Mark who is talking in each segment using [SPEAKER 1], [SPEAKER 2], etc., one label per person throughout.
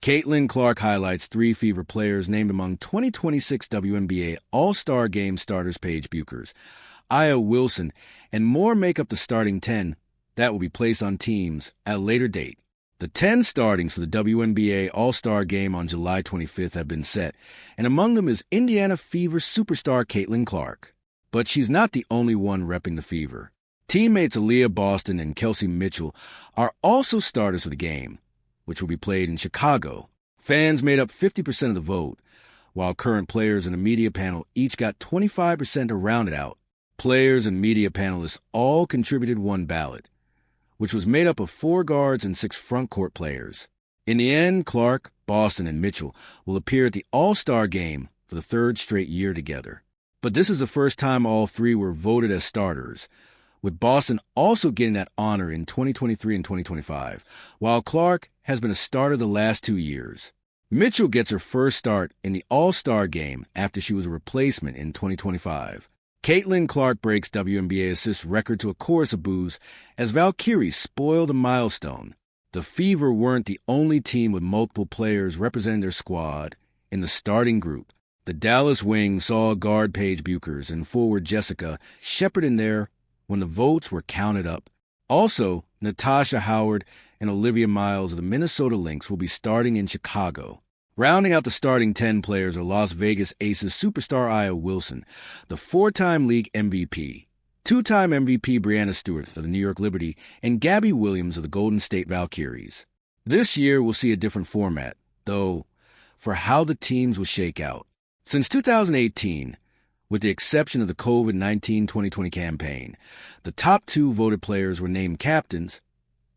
[SPEAKER 1] Caitlin Clark highlights 3 Fever players named among 2026 WNBA All-Star Game starters Paige Bueckers, Aya Wilson, and more make up the starting 10 that will be placed on teams at a later date. The 10 startings for the WNBA All-Star Game on July 25th have been set, and among them is Indiana Fever superstar Caitlin Clark. But she's not the only one repping the Fever. Teammates Aaliyah Boston and Kelsey Mitchell are also starters for the game, which will be played in Chicago. Fans made up 50% of the vote, while current players and the media panel each got 25% to round it out. Players and media panelists all contributed 1 ballot, which was made up of 4 guards and 6 front court players. In the end, Clark, Boston, and Mitchell will appear at the All-Star Game for the 3rd straight year together. But this is the first time all 3 were voted as starters, with Boston also getting that honor in 2023 and 2025, while Clark has been a starter the last 2 years. Mitchell gets her first start in the All-Star Game after she was a replacement in 2025. Caitlin Clark breaks WNBA assist record to a chorus of boos as Valkyries spoiled a milestone. The Fever weren't the only team with multiple players representing their squad in the starting group. The Dallas Wings saw guard Paige Bueckers and forward Jessica Shepard in there when the votes were counted up. Also, Natasha Howard and Olivia Miles of the Minnesota Lynx will be starting in Chicago. Rounding out the starting 10 players are Las Vegas Aces superstar Aya Wilson, the 4-time league MVP, 2-time MVP Breanna Stewart of the New York Liberty, and Gabby Williams of the Golden State Valkyries. This year will see a different format, though, for how the teams will shake out. Since 2018, with the exception of the COVID-19 2020 campaign, the top 2 voted players were named captains,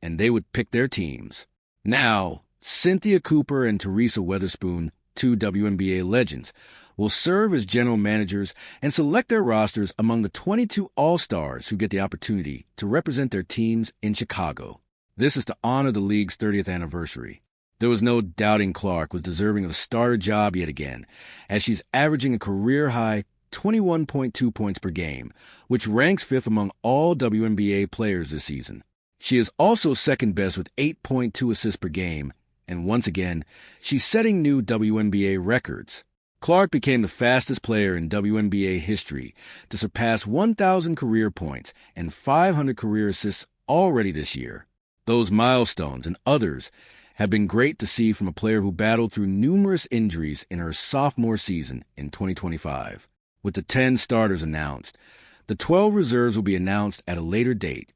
[SPEAKER 1] and they would pick their teams. Now, Cynthia Cooper and Teresa Weatherspoon, 2 WNBA legends, will serve as general managers and select their rosters among the 22 All-Stars who get the opportunity to represent their teams in Chicago. This is to honor the league's 30th anniversary. There was no doubting Clark was deserving of a starter job yet again, as she's averaging a career-high 21.2 points per game, which ranks 5th among all WNBA players this season. She is also second best with 8.2 assists per game, and once again, she's setting new WNBA records. Clark became the fastest player in WNBA history to surpass 1,000 career points and 500 career assists already this year. Those milestones and others have been great to see from a player who battled through numerous injuries in her sophomore season in 2025. With the 10 starters announced, the 12 reserves will be announced at a later date.